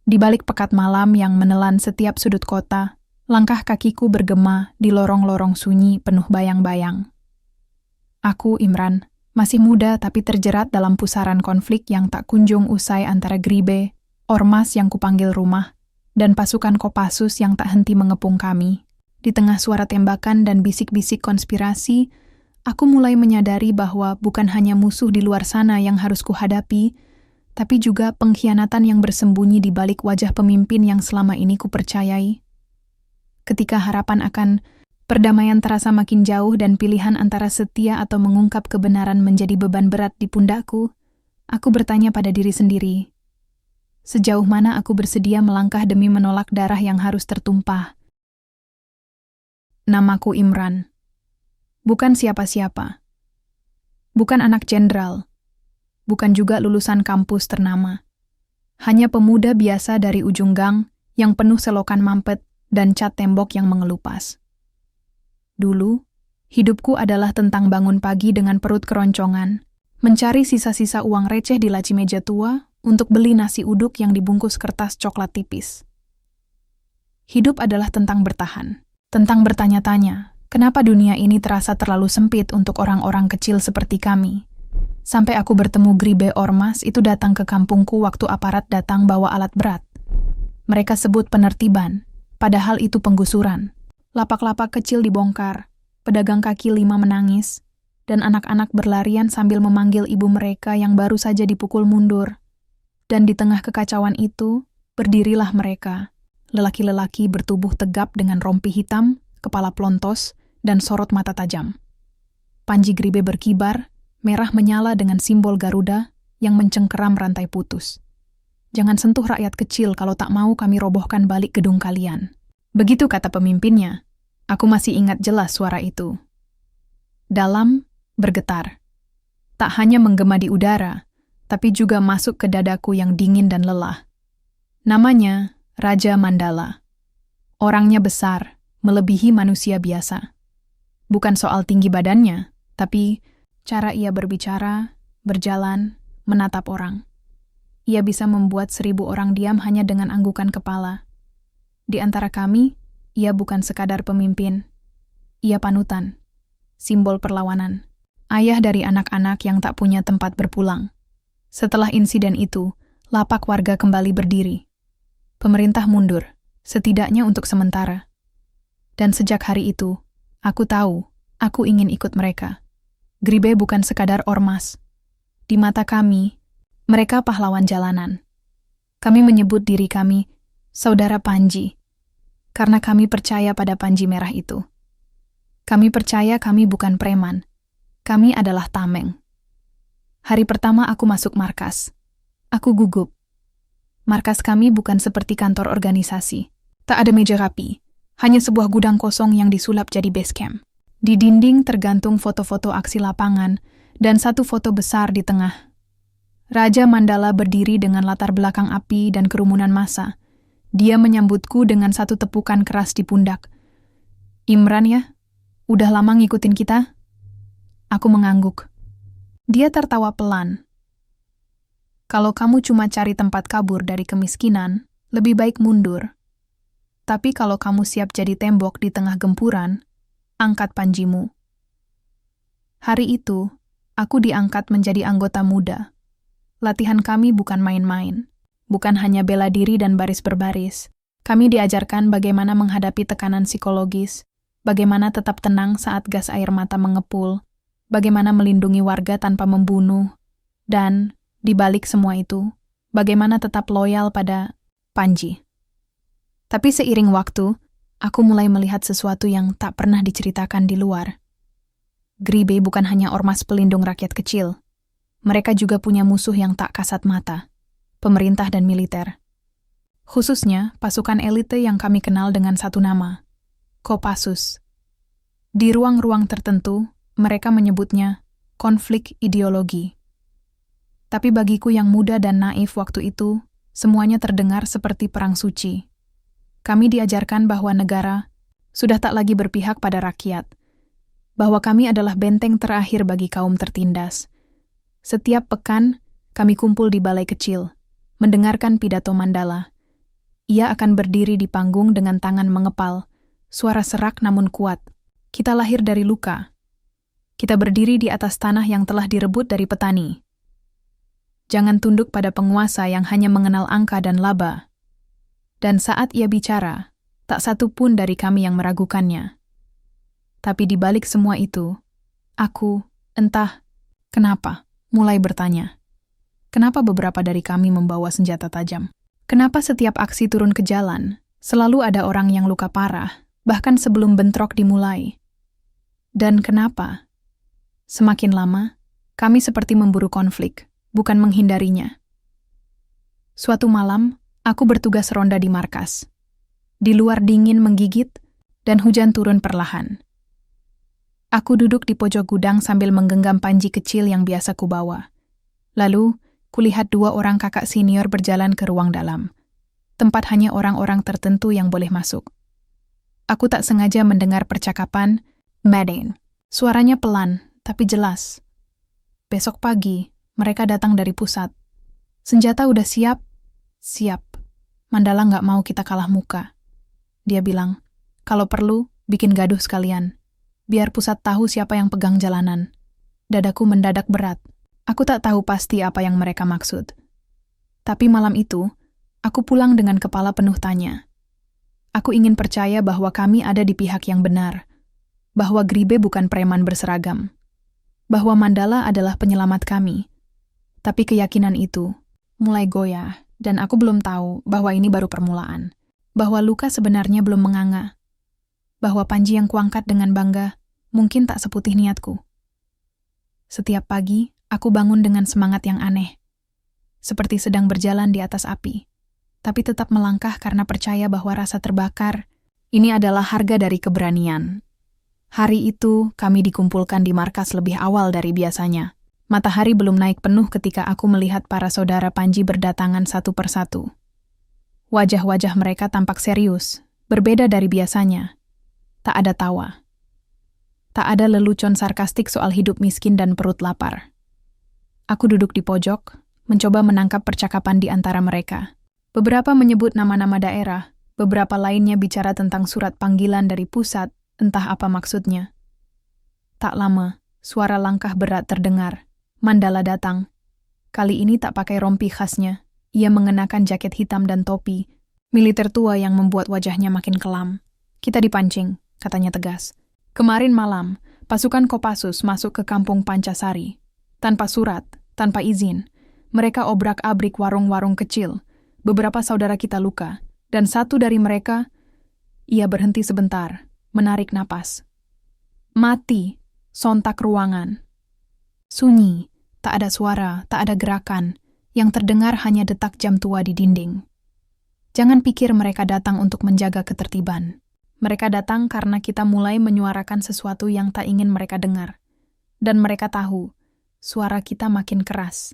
Di balik pekat malam yang menelan setiap sudut kota, langkah kakiku bergema di lorong-lorong sunyi penuh bayang-bayang. Aku, Imran, masih muda tapi terjerat dalam pusaran konflik yang tak kunjung usai antara Gribe, ormas yang kupanggil rumah, dan pasukan Kopassus yang tak henti mengepung kami. Di tengah suara tembakan dan bisik-bisik konspirasi, aku mulai menyadari bahwa bukan hanya musuh di luar sana yang harus kuhadapi, tapi juga pengkhianatan yang bersembunyi di balik wajah pemimpin yang selama ini kupercayai. Ketika harapan akan perdamaian terasa makin jauh dan pilihan antara setia atau mengungkap kebenaran menjadi beban berat di pundakku, aku bertanya pada diri sendiri, sejauh mana aku bersedia melangkah demi menolak darah yang harus tertumpah. Namaku Imran. Bukan siapa-siapa. Bukan anak jenderal. Bukan juga lulusan kampus ternama. Hanya pemuda biasa dari ujung gang yang penuh selokan mampet dan cat tembok yang mengelupas. Dulu, hidupku adalah tentang bangun pagi dengan perut keroncongan, mencari sisa-sisa uang receh di laci meja tua untuk beli nasi uduk yang dibungkus kertas coklat tipis. Hidup adalah tentang bertahan, tentang bertanya-tanya, kenapa dunia ini terasa terlalu sempit untuk orang-orang kecil seperti kami. Sampai aku bertemu Gribe Ormas itu datang ke kampungku waktu aparat datang bawa alat berat. Mereka sebut penertiban, padahal itu penggusuran. Lapak-lapak kecil dibongkar, pedagang kaki lima menangis, dan anak-anak berlarian sambil memanggil ibu mereka yang baru saja dipukul mundur. Dan di tengah kekacauan itu, berdirilah mereka, lelaki-lelaki bertubuh tegap dengan rompi hitam, kepala plontos, dan sorot mata tajam. Panji Gribe berkibar, merah menyala dengan simbol Garuda yang mencengkeram rantai putus. Jangan sentuh rakyat kecil kalau tak mau kami robohkan balik gedung kalian. Begitu kata pemimpinnya. Aku masih ingat jelas suara itu. Dalam, bergetar. Tak hanya menggema di udara, tapi juga masuk ke dadaku yang dingin dan lelah. Namanya Raja Mandala. Orangnya besar, melebihi manusia biasa. Bukan soal tinggi badannya, tapi cara ia berbicara, berjalan, menatap orang. Ia bisa membuat 1000 orang diam hanya dengan anggukan kepala. Di antara kami, ia bukan sekadar pemimpin. Ia panutan, simbol perlawanan, ayah dari anak-anak yang tak punya tempat berpulang. Setelah insiden itu, lapak warga kembali berdiri. Pemerintah mundur, setidaknya untuk sementara. Dan sejak hari itu, aku tahu, aku ingin ikut mereka. Gribe bukan sekadar ormas. Di mata kami, mereka pahlawan jalanan. Kami menyebut diri kami Saudara Panji, karena kami percaya pada Panji merah itu. Kami percaya kami bukan preman. Kami adalah tameng. Hari pertama aku masuk markas. Aku gugup. Markas kami bukan seperti kantor organisasi. Tak ada meja rapi, hanya sebuah gudang kosong yang disulap jadi base camp. Di dinding tergantung foto-foto aksi lapangan dan satu foto besar di tengah. Raja Mandala berdiri dengan latar belakang api dan kerumunan massa. Dia menyambutku dengan satu tepukan keras di pundak. Imran ya? Udah lama ngikutin kita? Aku mengangguk. Dia tertawa pelan. Kalau kamu cuma cari tempat kabur dari kemiskinan, lebih baik mundur. Tapi kalau kamu siap jadi tembok di tengah gempuran, angkat panjimu. Hari itu, aku diangkat menjadi anggota muda. Latihan kami bukan main-main, bukan hanya bela diri dan baris berbaris. Kami diajarkan bagaimana menghadapi tekanan psikologis, bagaimana tetap tenang saat gas air mata mengepul, bagaimana melindungi warga tanpa membunuh, dan, di balik semua itu, bagaimana tetap loyal pada Panji. Tapi seiring waktu, aku mulai melihat sesuatu yang tak pernah diceritakan di luar. Gribe bukan hanya ormas pelindung rakyat kecil. Mereka juga punya musuh yang tak kasat mata, pemerintah dan militer. Khususnya pasukan elite yang kami kenal dengan satu nama, Kopassus. Di ruang-ruang tertentu, mereka menyebutnya konflik ideologi. Tapi bagiku yang muda dan naif waktu itu, semuanya terdengar seperti perang suci. Kami diajarkan bahwa negara sudah tak lagi berpihak pada rakyat, bahwa kami adalah benteng terakhir bagi kaum tertindas. Setiap pekan, kami kumpul di balai kecil, mendengarkan pidato Mandala, Ia akan berdiri di panggung dengan tangan mengepal, suara serak namun kuat. Kita lahir dari luka. Kita berdiri di atas tanah yang telah direbut dari petani. Jangan tunduk pada penguasa yang hanya mengenal angka dan laba. Dan saat ia bicara, tak satu pun dari kami yang meragukannya. Tapi di balik semua itu, aku, entah kenapa, mulai bertanya. Kenapa beberapa dari kami membawa senjata tajam? Kenapa setiap aksi turun ke jalan, selalu ada orang yang luka parah, bahkan sebelum bentrok dimulai? Dan kenapa? Semakin lama, kami seperti memburu konflik, bukan menghindarinya. Suatu malam, aku bertugas ronda di markas. Di luar dingin menggigit, dan hujan turun perlahan. Aku duduk di pojok gudang sambil menggenggam panji kecil yang biasa kubawa. Lalu, kulihat 2 orang kakak senior berjalan ke ruang dalam. Tempat hanya orang-orang tertentu yang boleh masuk. Aku tak sengaja mendengar percakapan Madane. Suaranya pelan, tapi jelas. Besok pagi, mereka datang dari pusat. Senjata udah siap? Siap. Mandala nggak mau kita kalah muka. Dia bilang, kalau perlu, bikin gaduh sekalian. Biar pusat tahu siapa yang pegang jalanan. Dadaku mendadak berat. Aku tak tahu pasti apa yang mereka maksud. Tapi malam itu, aku pulang dengan kepala penuh tanya. Aku ingin percaya bahwa kami ada di pihak yang benar. Bahwa Gribe bukan preman berseragam. Bahwa Mandala adalah penyelamat kami. Tapi keyakinan itu mulai goyah, dan aku belum tahu bahwa ini baru permulaan. Bahwa luka sebenarnya belum menganga. Bahwa panji yang kuangkat dengan bangga mungkin tak seputih niatku. Setiap pagi, aku bangun dengan semangat yang aneh. Seperti sedang berjalan di atas api. Tapi tetap melangkah karena percaya bahwa rasa terbakar, ini adalah harga dari keberanian. Hari itu, kami dikumpulkan di markas lebih awal dari biasanya. Matahari belum naik penuh ketika aku melihat para saudara Panji berdatangan satu persatu. Wajah-wajah mereka tampak serius, berbeda dari biasanya. Tak ada tawa. Tak ada lelucon sarkastik soal hidup miskin dan perut lapar. Aku duduk di pojok, mencoba menangkap percakapan di antara mereka. Beberapa menyebut nama-nama daerah, beberapa lainnya bicara tentang surat panggilan dari pusat, entah apa maksudnya. Tak lama, suara langkah berat terdengar. Mandala datang. Kali ini tak pakai rompi khasnya. Ia mengenakan jaket hitam dan topi, militer tua yang membuat wajahnya makin kelam. Kita dipancing, katanya tegas. Kemarin malam, pasukan Kopassus masuk ke kampung Pancasari. Tanpa surat, tanpa izin. Mereka obrak-abrik warung-warung kecil. Beberapa saudara kita luka. Dan satu dari mereka, ia berhenti sebentar, menarik napas. Mati, sontak ruangan. Sunyi, tak ada suara, tak ada gerakan. Yang terdengar hanya detak jam tua di dinding. Jangan pikir mereka datang untuk menjaga ketertiban. Mereka datang karena kita mulai menyuarakan sesuatu yang tak ingin mereka dengar. Dan mereka tahu, suara kita makin keras.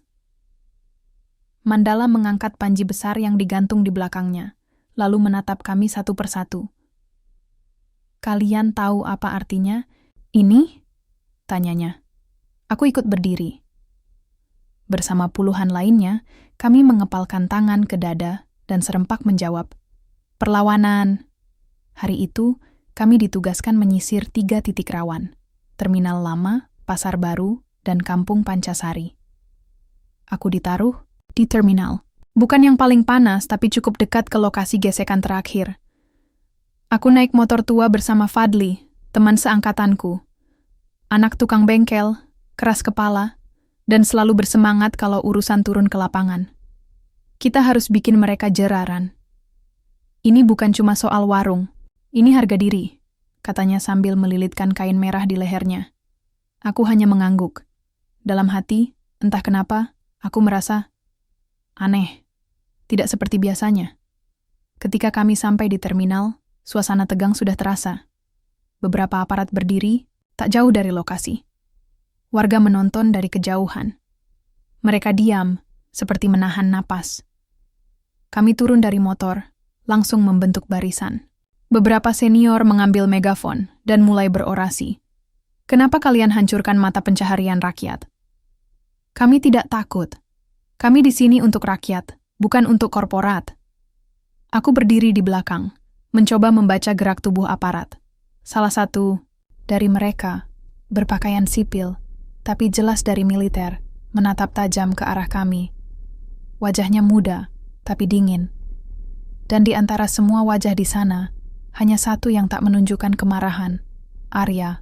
Mandala mengangkat panji besar yang digantung di belakangnya, lalu menatap kami satu persatu. Kalian tahu apa artinya? Ini? Tanyanya. Aku ikut berdiri. Bersama puluhan lainnya, kami mengepalkan tangan ke dada dan serempak menjawab, perlawanan. Hari itu, kami ditugaskan menyisir 3 titik rawan, Terminal Lama, Pasar Baru, dan Kampung Pancasari. Aku ditaruh di terminal. Bukan yang paling panas, tapi cukup dekat ke lokasi gesekan terakhir. Aku naik motor tua bersama Fadli, teman seangkatanku. Anak tukang bengkel, keras kepala, dan selalu bersemangat kalau urusan turun ke lapangan. Kita harus bikin mereka jeraran. Ini bukan cuma soal warung. Ini harga diri, katanya sambil melilitkan kain merah di lehernya. Aku hanya mengangguk. Dalam hati, entah kenapa, aku merasa aneh. Tidak seperti biasanya. Ketika kami sampai di terminal, suasana tegang sudah terasa. Beberapa aparat berdiri, tak jauh dari lokasi. Warga menonton dari kejauhan. Mereka diam, seperti menahan napas. Kami turun dari motor, langsung membentuk barisan. Beberapa senior mengambil megafon dan mulai berorasi. Kenapa kalian hancurkan mata pencaharian rakyat? Kami tidak takut. Kami di sini untuk rakyat, bukan untuk korporat. Aku berdiri di belakang, mencoba membaca gerak tubuh aparat. Salah satu dari mereka berpakaian sipil, tapi jelas dari militer, menatap tajam ke arah kami. Wajahnya muda, tapi dingin. Dan di antara semua wajah di sana, hanya satu yang tak menunjukkan kemarahan, Arya.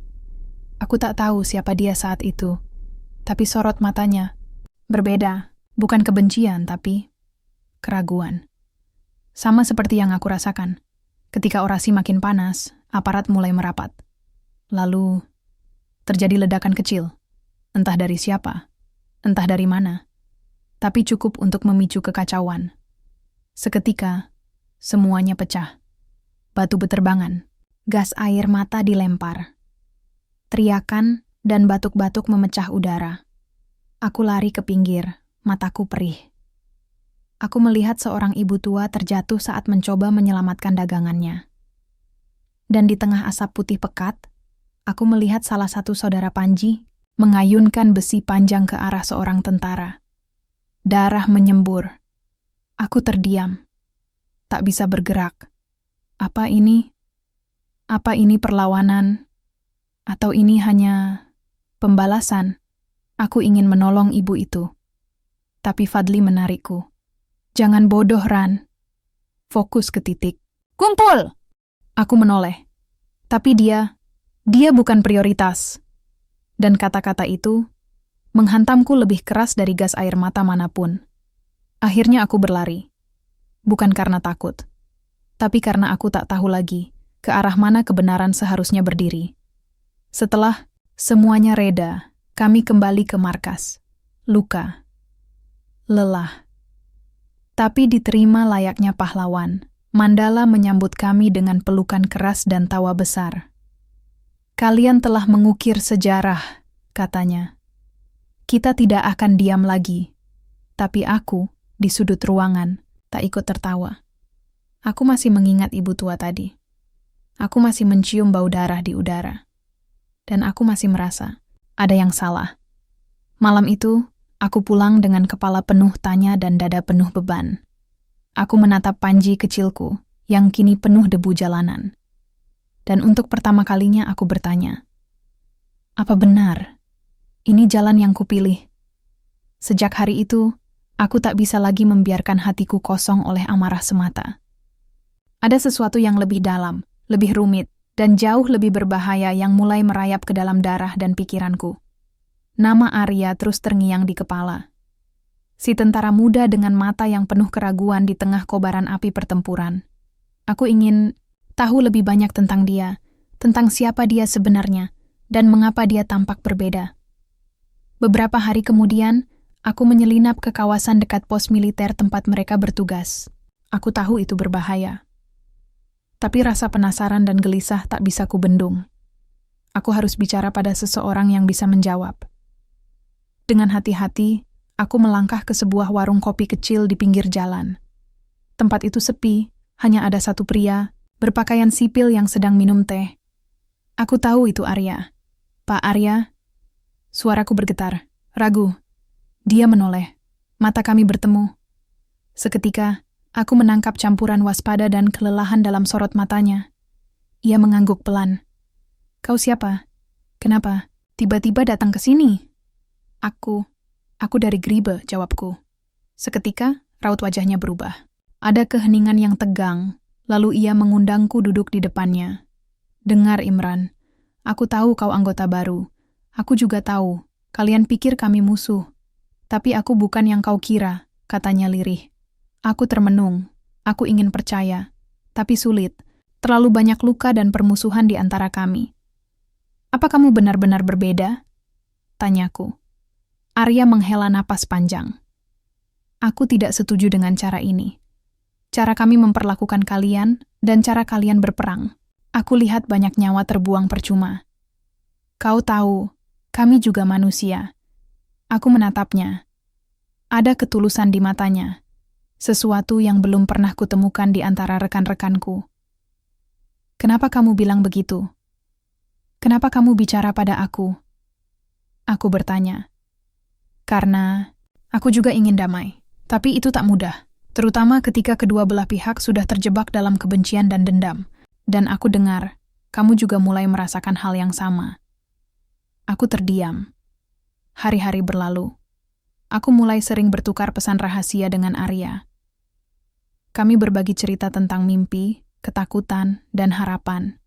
Aku tak tahu siapa dia saat itu, tapi sorot matanya berbeda, bukan kebencian, tapi keraguan. Sama seperti yang aku rasakan. Ketika orasi makin panas, aparat mulai merapat. Lalu, terjadi ledakan kecil. Entah dari siapa, entah dari mana. Tapi cukup untuk memicu kekacauan. Seketika, semuanya pecah. Batu beterbangan, gas air mata dilempar. Teriakan dan batuk-batuk memecah udara. Aku lari ke pinggir, mataku perih. Aku melihat seorang ibu tua terjatuh saat mencoba menyelamatkan dagangannya. Dan di tengah asap putih pekat, aku melihat salah satu saudara Panji mengayunkan besi panjang ke arah seorang tentara. Darah menyembur. Aku terdiam. Tak bisa bergerak. Apa ini? Apa ini perlawanan? Atau ini hanya pembalasan? Aku ingin menolong ibu itu. Tapi Fadli menarikku. Jangan bodoh, Ran. Fokus ke titik. Kumpul! Aku menoleh. Tapi dia bukan prioritas. Dan kata-kata itu menghantamku lebih keras dari gas air mata manapun. Akhirnya aku berlari. Bukan karena takut, tapi karena aku tak tahu lagi ke arah mana kebenaran seharusnya berdiri. Setelah semuanya reda, kami kembali ke markas. Luka. Lelah. Tapi diterima layaknya pahlawan. Mandala menyambut kami dengan pelukan keras dan tawa besar. Kalian telah mengukir sejarah, katanya. Kita tidak akan diam lagi. Tapi aku, di sudut ruangan, tak ikut tertawa. Aku masih mengingat ibu tua tadi. Aku masih mencium bau darah di udara. Dan aku masih merasa ada yang salah. Malam itu, aku pulang dengan kepala penuh tanya dan dada penuh beban. Aku menatap Panji kecilku yang kini penuh debu jalanan. Dan untuk pertama kalinya aku bertanya, apa benar ini jalan yang kupilih? Sejak hari itu, aku tak bisa lagi membiarkan hatiku kosong oleh amarah semata. Ada sesuatu yang lebih dalam, lebih rumit, dan jauh lebih berbahaya yang mulai merayap ke dalam darah dan pikiranku. Nama Arya terus terngiang di kepala. Si tentara muda dengan mata yang penuh keraguan di tengah kobaran api pertempuran. Aku ingin tahu lebih banyak tentang dia, tentang siapa dia sebenarnya, dan mengapa dia tampak berbeda. Beberapa hari kemudian, aku menyelinap ke kawasan dekat pos militer tempat mereka bertugas. Aku tahu itu berbahaya. Tapi rasa penasaran dan gelisah tak bisa kubendung. Aku harus bicara pada seseorang yang bisa menjawab. Dengan hati-hati, aku melangkah ke sebuah warung kopi kecil di pinggir jalan. Tempat itu sepi, hanya ada satu pria, berpakaian sipil yang sedang minum teh. Aku tahu itu Arya. Pak Arya? Suaraku bergetar, ragu. Dia menoleh. Mata kami bertemu. Seketika, aku menangkap campuran waspada dan kelelahan dalam sorot matanya. Ia mengangguk pelan. Kau siapa? Kenapa? Tiba-tiba datang ke sini? Aku dari Gribe, jawabku. Seketika, raut wajahnya berubah. Ada keheningan yang tegang, lalu ia mengundangku duduk di depannya. Dengar Imran, aku tahu kau anggota baru. Aku juga tahu, kalian pikir kami musuh. Tapi aku bukan yang kau kira, katanya lirih. Aku termenung, aku ingin percaya. Tapi sulit, terlalu banyak luka dan permusuhan di antara kami. Apa kamu benar-benar berbeda? Tanyaku. Arya menghela napas panjang. Aku tidak setuju dengan cara ini. Cara kami memperlakukan kalian dan cara kalian berperang. Aku lihat banyak nyawa terbuang percuma. Kau tahu, kami juga manusia. Aku menatapnya. Ada ketulusan di matanya. Sesuatu yang belum pernah kutemukan di antara rekan-rekanku. Kenapa kamu bilang begitu? Kenapa kamu bicara pada aku? Aku bertanya. Karena aku juga ingin damai, tapi itu tak mudah. Terutama ketika kedua belah pihak sudah terjebak dalam kebencian dan dendam. Dan aku dengar, kamu juga mulai merasakan hal yang sama. Aku terdiam. Hari-hari berlalu. Aku mulai sering bertukar pesan rahasia dengan Arya. Kami berbagi cerita tentang mimpi, ketakutan, dan harapan.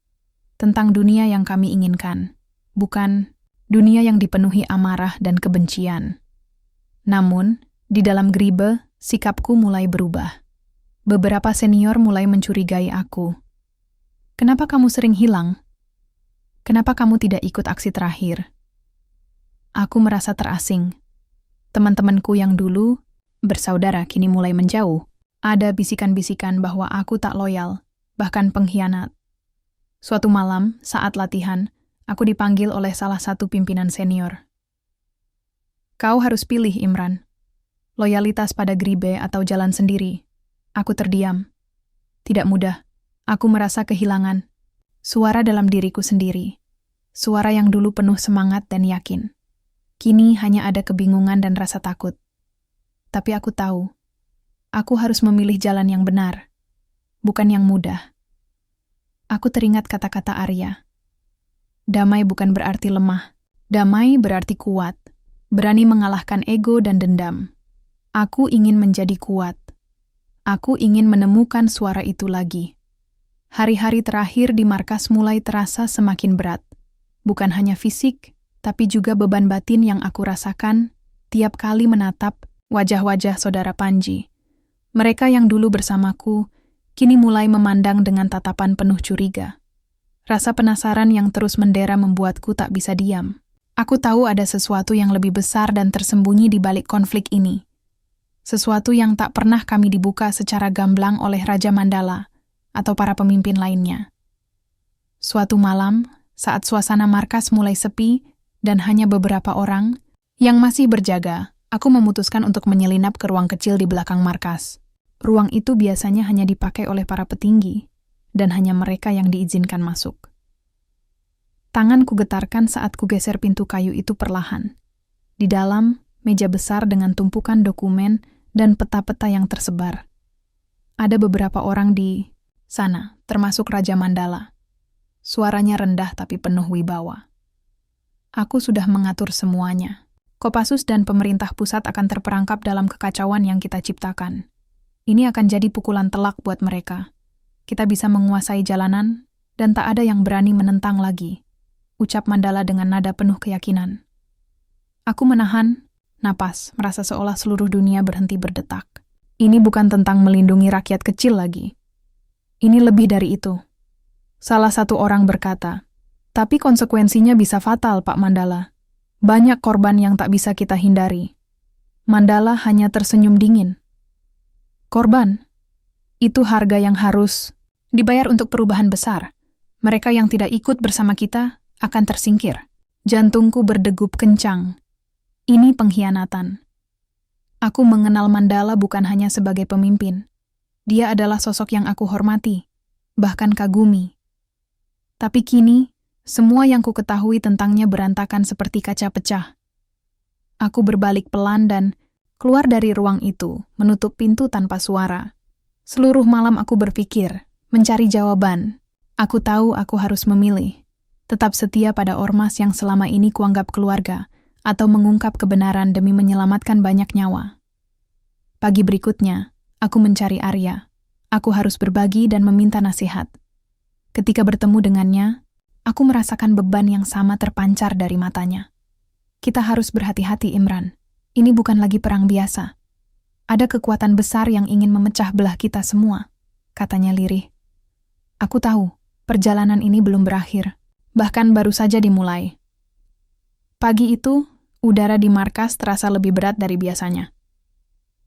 Tentang dunia yang kami inginkan. Bukan dunia yang dipenuhi amarah dan kebencian. Namun, di dalam Gribe, sikapku mulai berubah. Beberapa senior mulai mencurigai aku. Kenapa kamu sering hilang? Kenapa kamu tidak ikut aksi terakhir? Aku merasa terasing. Teman-temanku yang dulu bersaudara kini mulai menjauh. Ada bisikan-bisikan bahwa aku tak loyal, bahkan pengkhianat. Suatu malam, saat latihan, aku dipanggil oleh salah satu pimpinan senior. Kau harus pilih, Imran. Loyalitas pada Gribe atau jalan sendiri. Aku terdiam. Tidak mudah. Aku merasa kehilangan suara dalam diriku sendiri. Suara yang dulu penuh semangat dan yakin. Kini hanya ada kebingungan dan rasa takut. Tapi aku tahu, aku harus memilih jalan yang benar, bukan yang mudah. Aku teringat kata-kata Arya. Damai bukan berarti lemah. Damai berarti kuat. Berani mengalahkan ego dan dendam. Aku ingin menjadi kuat. Aku ingin menemukan suara itu lagi. Hari-hari terakhir di markas mulai terasa semakin berat. Bukan hanya fisik, tapi juga beban batin yang aku rasakan tiap kali menatap wajah-wajah saudara Panji. Mereka yang dulu bersamaku, kini mulai memandang dengan tatapan penuh curiga. Rasa penasaran yang terus mendera membuatku tak bisa diam. Aku tahu ada sesuatu yang lebih besar dan tersembunyi di balik konflik ini. Sesuatu yang tak pernah kami dibuka secara gamblang oleh Raja Mandala atau para pemimpin lainnya. Suatu malam, saat suasana markas mulai sepi dan hanya beberapa orang yang masih berjaga, aku memutuskan untuk menyelinap ke ruang kecil di belakang markas. Ruang itu biasanya hanya dipakai oleh para petinggi, dan hanya mereka yang diizinkan masuk. Tangan ku getarkan saat ku geser pintu kayu itu perlahan. Di dalam, meja besar dengan tumpukan dokumen dan peta-peta yang tersebar. Ada beberapa orang di sana, termasuk Raja Mandala. Suaranya rendah tapi penuh wibawa. Aku sudah mengatur semuanya. Kopassus dan pemerintah pusat akan terperangkap dalam kekacauan yang kita ciptakan. Ini akan jadi pukulan telak buat mereka. Kita bisa menguasai jalanan, dan tak ada yang berani menentang lagi, ucap Mandala dengan nada penuh keyakinan. Aku menahan napas, merasa seolah seluruh dunia berhenti berdetak. Ini bukan tentang melindungi rakyat kecil lagi. Ini lebih dari itu. Salah satu orang berkata, tapi konsekuensinya bisa fatal, Pak Mandala. Banyak korban yang tak bisa kita hindari. Mandala hanya tersenyum dingin. Korban? Itu harga yang harus dibayar untuk perubahan besar. Mereka yang tidak ikut bersama kita akan tersingkir. Jantungku berdegup kencang. Ini pengkhianatan. Aku mengenal Mandala bukan hanya sebagai pemimpin. Dia adalah sosok yang aku hormati, bahkan kagumi. Tapi kini, semua yang ku ketahui tentangnya berantakan seperti kaca pecah. Aku berbalik pelan dan keluar dari ruang itu, menutup pintu tanpa suara. Seluruh malam aku berpikir, mencari jawaban. Aku tahu aku harus memilih. Tetap setia pada ormas yang selama ini kuanggap keluarga, atau mengungkap kebenaran demi menyelamatkan banyak nyawa. Pagi berikutnya, aku mencari Arya. Aku harus berbagi dan meminta nasihat. Ketika bertemu dengannya, aku merasakan beban yang sama terpancar dari matanya. Kita harus berhati-hati, Imran. Ini bukan lagi perang biasa. Ada kekuatan besar yang ingin memecah belah kita semua, katanya lirih. Aku tahu, perjalanan ini belum berakhir, bahkan baru saja dimulai. Pagi itu, udara di markas terasa lebih berat dari biasanya.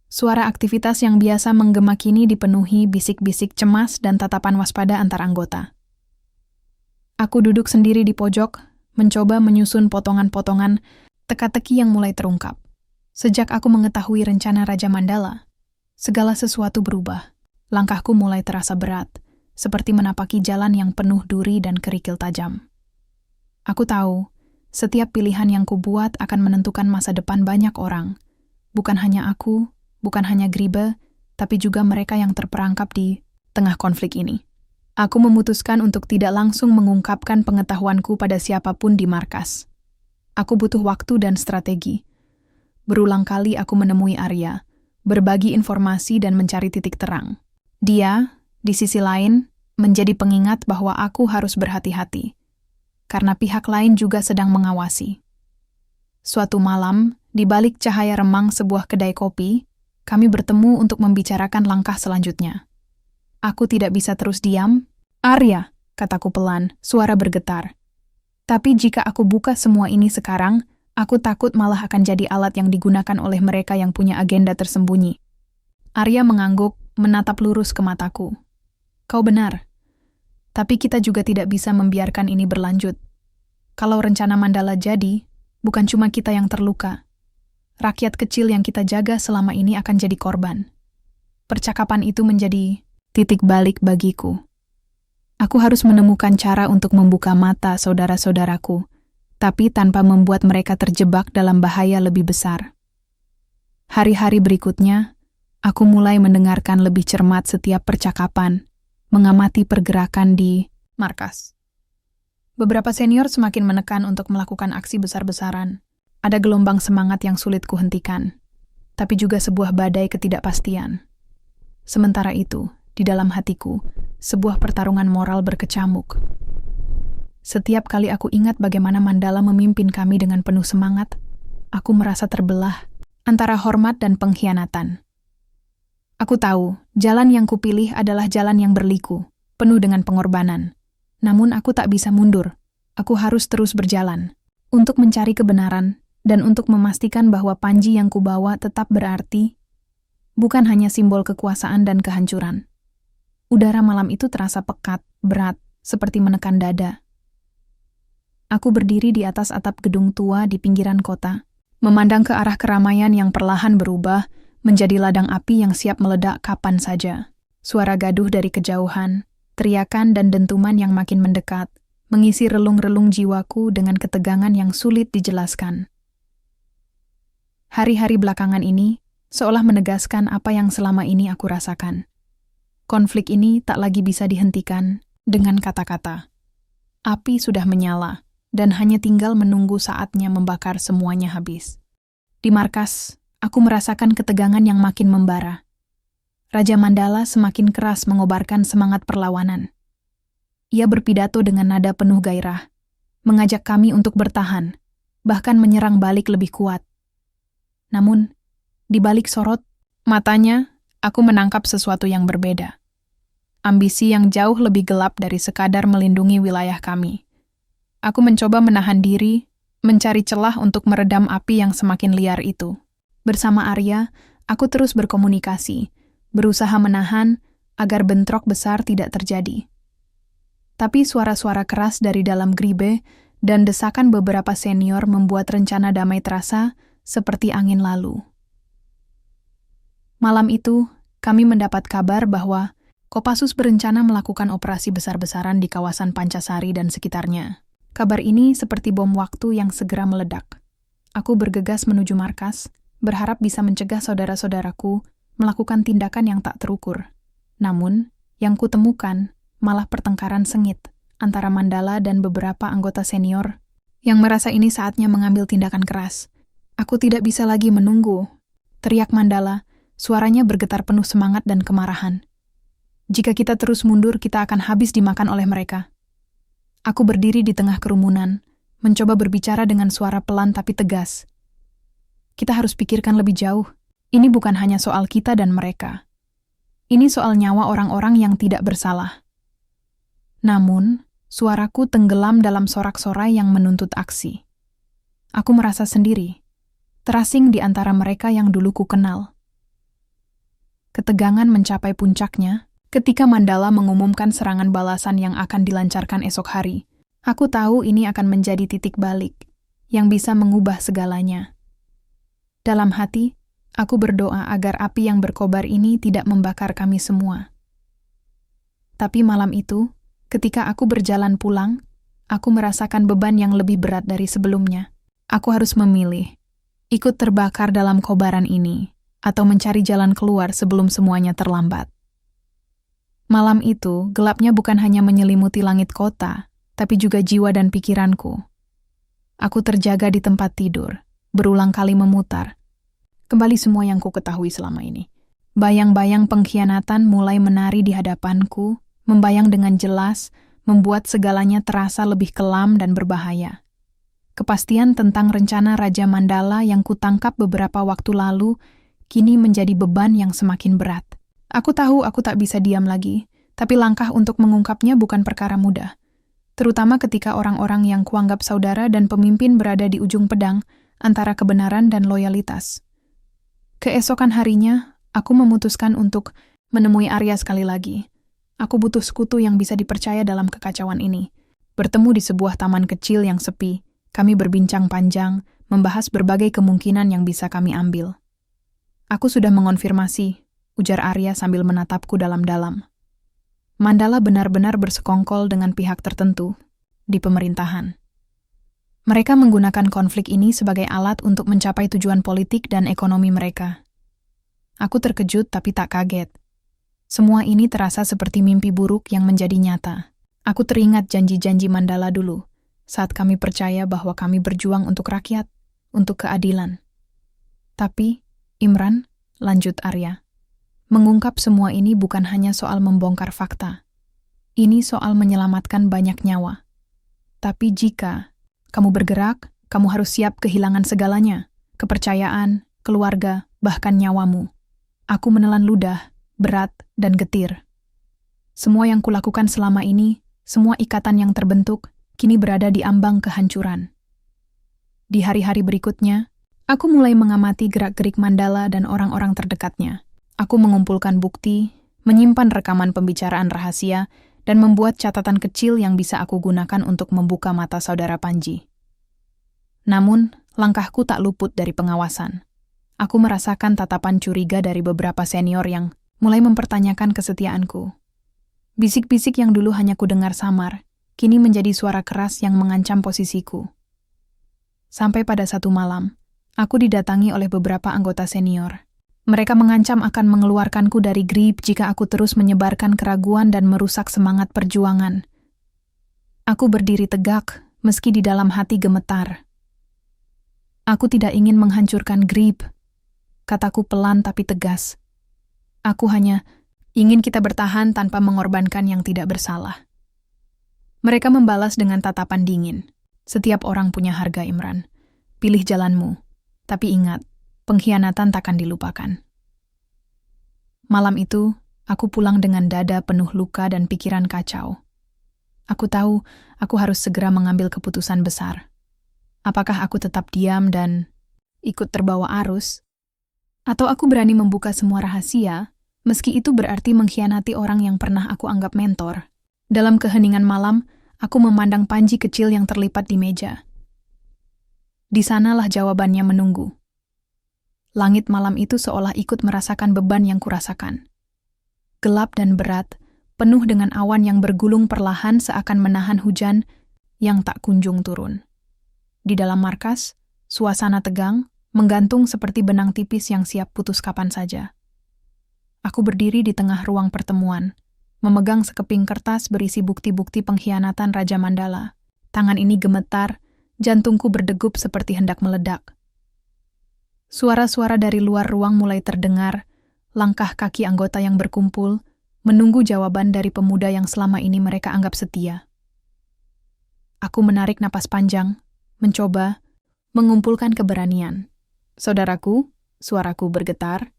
Suara aktivitas yang biasa menggema kini dipenuhi bisik-bisik cemas dan tatapan waspada antar anggota. Aku duduk sendiri di pojok, mencoba menyusun potongan-potongan teka-teki yang mulai terungkap. Sejak aku mengetahui rencana Raja Mandala, segala sesuatu berubah. Langkahku mulai terasa berat, seperti menapaki jalan yang penuh duri dan kerikil tajam. Aku tahu, setiap pilihan yang kubuat akan menentukan masa depan banyak orang. Bukan hanya aku, bukan hanya Gribe, tapi juga mereka yang terperangkap di tengah konflik ini. Aku memutuskan untuk tidak langsung mengungkapkan pengetahuanku pada siapapun di markas. Aku butuh waktu dan strategi. Berulang kali aku menemui Arya, berbagi informasi dan mencari titik terang. Dia, di sisi lain, menjadi pengingat bahwa aku harus berhati-hati, karena pihak lain juga sedang mengawasi. Suatu malam, di balik cahaya remang sebuah kedai kopi, kami bertemu untuk membicarakan langkah selanjutnya. Aku tidak bisa terus diam. "Arya," kataku pelan, suara bergetar. "Tapi jika aku buka semua ini sekarang, aku takut malah akan jadi alat yang digunakan oleh mereka yang punya agenda tersembunyi." Arya mengangguk, menatap lurus ke mataku. "Kau benar. Tapi kita juga tidak bisa membiarkan ini berlanjut. Kalau rencana Mandala jadi, bukan cuma kita yang terluka. Rakyat kecil yang kita jaga selama ini akan jadi korban." Percakapan itu menjadi titik balik bagiku. Aku harus menemukan cara untuk membuka mata saudara-saudaraku, tapi tanpa membuat mereka terjebak dalam bahaya lebih besar. Hari-hari berikutnya, aku mulai mendengarkan lebih cermat setiap percakapan, mengamati pergerakan di markas. Beberapa senior semakin menekan untuk melakukan aksi besar-besaran. Ada gelombang semangat yang sulit kuhentikan, tapi juga sebuah badai ketidakpastian. Sementara itu, di dalam hatiku, sebuah pertarungan moral berkecamuk. Setiap kali aku ingat bagaimana Mandala memimpin kami dengan penuh semangat, aku merasa terbelah antara hormat dan pengkhianatan. Aku tahu, jalan yang kupilih adalah jalan yang berliku, penuh dengan pengorbanan. Namun aku tak bisa mundur. Aku harus terus berjalan untuk mencari kebenaran dan untuk memastikan bahwa panji yang kubawa tetap berarti, bukan hanya simbol kekuasaan dan kehancuran. Udara malam itu terasa pekat, berat, seperti menekan dada. Aku berdiri di atas atap gedung tua di pinggiran kota, memandang ke arah keramaian yang perlahan berubah menjadi ladang api yang siap meledak kapan saja. Suara gaduh dari kejauhan, teriakan dan dentuman yang makin mendekat, mengisi relung-relung jiwaku dengan ketegangan yang sulit dijelaskan. Hari-hari belakangan ini seolah menegaskan apa yang selama ini aku rasakan. Konflik ini tak lagi bisa dihentikan dengan kata-kata. Api sudah menyala, dan hanya tinggal menunggu saatnya membakar semuanya habis. Di markas, aku merasakan ketegangan yang makin membara. Raja Mandala semakin keras mengobarkan semangat perlawanan. Ia berpidato dengan nada penuh gairah, mengajak kami untuk bertahan, bahkan menyerang balik lebih kuat. Namun, di balik sorot matanya, aku menangkap sesuatu yang berbeda. Ambisi yang jauh lebih gelap dari sekadar melindungi wilayah kami. Aku mencoba menahan diri, mencari celah untuk meredam api yang semakin liar itu. Bersama Arya, aku terus berkomunikasi, berusaha menahan agar bentrok besar tidak terjadi. Tapi suara-suara keras dari dalam gribe dan desakan beberapa senior membuat rencana damai terasa seperti angin lalu. Malam itu, kami mendapat kabar bahwa Kopassus berencana melakukan operasi besar-besaran di kawasan Pancasari dan sekitarnya. Kabar ini seperti bom waktu yang segera meledak. Aku bergegas menuju markas, berharap bisa mencegah saudara-saudaraku melakukan tindakan yang tak terukur. Namun, yang kutemukan malah pertengkaran sengit antara Mandala dan beberapa anggota senior yang merasa ini saatnya mengambil tindakan keras. "Aku tidak bisa lagi menunggu," teriak Mandala, suaranya bergetar penuh semangat dan kemarahan. "Jika kita terus mundur, kita akan habis dimakan oleh mereka." Aku berdiri di tengah kerumunan, mencoba berbicara dengan suara pelan tapi tegas. "Kita harus pikirkan lebih jauh. Ini bukan hanya soal kita dan mereka. Ini soal nyawa orang-orang yang tidak bersalah." Namun, suaraku tenggelam dalam sorak-sorai yang menuntut aksi. Aku merasa sendiri, terasing di antara mereka yang dulu ku kenal. Ketegangan mencapai puncaknya ketika Mandala mengumumkan serangan balasan yang akan dilancarkan esok hari. Aku tahu ini akan menjadi titik balik yang bisa mengubah segalanya. Dalam hati, aku berdoa agar api yang berkobar ini tidak membakar kami semua. Tapi malam itu, ketika aku berjalan pulang, aku merasakan beban yang lebih berat dari sebelumnya. Aku harus memilih, ikut terbakar dalam kobaran ini, atau mencari jalan keluar sebelum semuanya terlambat. Malam itu, gelapnya bukan hanya menyelimuti langit kota, tapi juga jiwa dan pikiranku. Aku terjaga di tempat tidur, berulang kali memutar. Kembali semua yang ku ketahui selama ini. Bayang-bayang pengkhianatan mulai menari di hadapanku, membayang dengan jelas, membuat segalanya terasa lebih kelam dan berbahaya. Kepastian tentang rencana Raja Mandala yang kutangkap beberapa waktu lalu, kini menjadi beban yang semakin berat. Aku tahu aku tak bisa diam lagi, tapi langkah untuk mengungkapnya bukan perkara mudah. Terutama ketika orang-orang yang kuanggap saudara dan pemimpin berada di ujung pedang antara kebenaran dan loyalitas. Keesokan harinya, aku memutuskan untuk menemui Arya sekali lagi. Aku butuh sekutu yang bisa dipercaya dalam kekacauan ini. Bertemu di sebuah taman kecil yang sepi, kami berbincang panjang, membahas berbagai kemungkinan yang bisa kami ambil. Aku sudah mengonfirmasi, ujar Arya sambil menatapku dalam-dalam. Mandala benar-benar bersekongkol dengan pihak tertentu di pemerintahan. Mereka menggunakan konflik ini sebagai alat untuk mencapai tujuan politik dan ekonomi mereka. Aku terkejut tapi tak kaget. Semua ini terasa seperti mimpi buruk yang menjadi nyata. Aku teringat janji-janji Mandala dulu, saat kami percaya bahwa kami berjuang untuk rakyat, untuk keadilan. Tapi, Imran, lanjut Arya, mengungkap semua ini bukan hanya soal membongkar fakta. Ini soal menyelamatkan banyak nyawa. Tapi jika kamu bergerak, kamu harus siap kehilangan segalanya. Kepercayaan, keluarga, bahkan nyawamu. Aku menelan ludah, berat, dan getir. Semua yang kulakukan selama ini, semua ikatan yang terbentuk, kini berada di ambang kehancuran. Di hari-hari berikutnya, aku mulai mengamati gerak-gerik Mandala dan orang-orang terdekatnya. Aku mengumpulkan bukti, menyimpan rekaman pembicaraan rahasia, dan membuat catatan kecil yang bisa aku gunakan untuk membuka mata saudara Panji. Namun, langkahku tak luput dari pengawasan. Aku merasakan tatapan curiga dari beberapa senior yang mulai mempertanyakan kesetiaanku. Bisik-bisik yang dulu hanya kudengar samar, kini menjadi suara keras yang mengancam posisiku. Sampai pada satu malam, aku didatangi oleh beberapa anggota senior. Mereka mengancam akan mengeluarkanku dari GRIP jika aku terus menyebarkan keraguan dan merusak semangat perjuangan. Aku berdiri tegak, meski di dalam hati gemetar. Aku tidak ingin menghancurkan GRIP, kataku pelan tapi tegas. Aku hanya ingin kita bertahan tanpa mengorbankan yang tidak bersalah. Mereka membalas dengan tatapan dingin. Setiap orang punya harga, Imran. Pilih jalanmu. Tapi ingat, pengkhianatan takkan dilupakan. Malam itu, aku pulang dengan dada penuh luka dan pikiran kacau. Aku tahu aku harus segera mengambil keputusan besar. Apakah aku tetap diam dan ikut terbawa arus? Atau aku berani membuka semua rahasia, meski itu berarti mengkhianati orang yang pernah aku anggap mentor? Dalam keheningan malam, aku memandang Panji kecil yang terlipat di meja. Di sanalah jawabannya menunggu. Langit malam itu seolah ikut merasakan beban yang kurasakan. Gelap dan berat, penuh dengan awan yang bergulung perlahan seakan menahan hujan yang tak kunjung turun. Di dalam markas, suasana tegang, menggantung seperti benang tipis yang siap putus kapan saja. Aku berdiri di tengah ruang pertemuan, memegang sekeping kertas berisi bukti-bukti pengkhianatan Raja Mandala. Tangan ini gemetar, jantungku berdegup seperti hendak meledak. Suara-suara dari luar ruang mulai terdengar, langkah kaki anggota yang berkumpul, menunggu jawaban dari pemuda yang selama ini mereka anggap setia. Aku menarik napas panjang, mencoba mengumpulkan keberanian. Saudaraku, suaraku bergetar,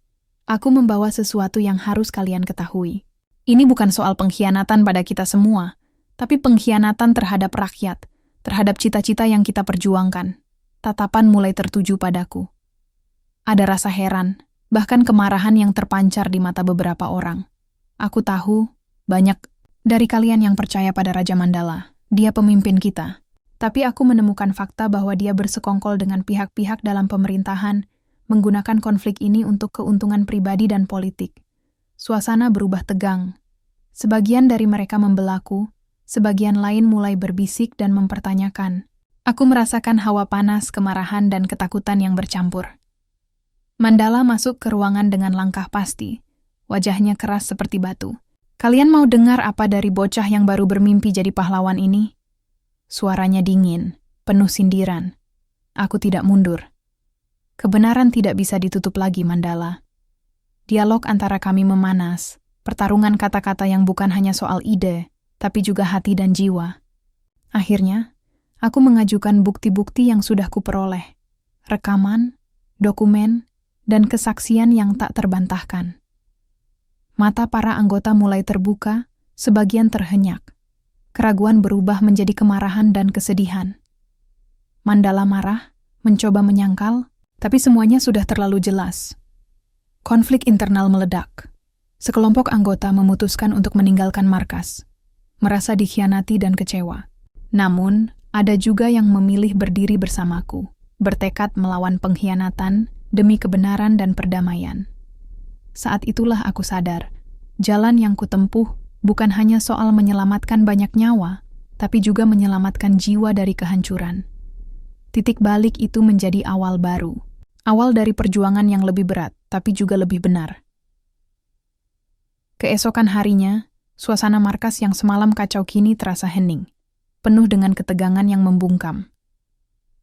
aku membawa sesuatu yang harus kalian ketahui. Ini bukan soal pengkhianatan pada kita semua, tapi pengkhianatan terhadap rakyat, terhadap cita-cita yang kita perjuangkan. Tatapan mulai tertuju padaku. Ada rasa heran, bahkan kemarahan yang terpancar di mata beberapa orang. Aku tahu, banyak dari kalian yang percaya pada Raja Mandala. Dia pemimpin kita. Tapi aku menemukan fakta bahwa dia bersekongkol dengan pihak-pihak dalam pemerintahan, menggunakan konflik ini untuk keuntungan pribadi dan politik. Suasana berubah tegang. Sebagian dari mereka membelaku, sebagian lain mulai berbisik dan mempertanyakan. Aku merasakan hawa panas, kemarahan, dan ketakutan yang bercampur. Mandala masuk ke ruangan dengan langkah pasti. Wajahnya keras seperti batu. Kalian mau dengar apa dari bocah yang baru bermimpi jadi pahlawan ini? Suaranya dingin, penuh sindiran. Aku tidak mundur. Kebenaran tidak bisa ditutup lagi, Mandala. Dialog antara kami memanas, pertarungan kata-kata yang bukan hanya soal ide, tapi juga hati dan jiwa. Akhirnya, aku mengajukan bukti-bukti yang sudah kuperoleh. Rekaman, dokumen, dan kesaksian yang tak terbantahkan. Mata para anggota mulai terbuka, sebagian terhenyak. Keraguan berubah menjadi kemarahan dan kesedihan. Mandala marah, mencoba menyangkal, tapi semuanya sudah terlalu jelas. Konflik internal meledak. Sekelompok anggota memutuskan untuk meninggalkan markas, merasa dikhianati dan kecewa. Namun, ada juga yang memilih berdiri bersamaku, bertekad melawan pengkhianatan demi kebenaran dan perdamaian. Saat itulah aku sadar, jalan yang kutempuh bukan hanya soal menyelamatkan banyak nyawa, tapi juga menyelamatkan jiwa dari kehancuran. Titik balik itu menjadi awal baru. Awal dari perjuangan yang lebih berat, tapi juga lebih benar. Keesokan harinya, suasana markas yang semalam kacau kini terasa hening, penuh dengan ketegangan yang membungkam.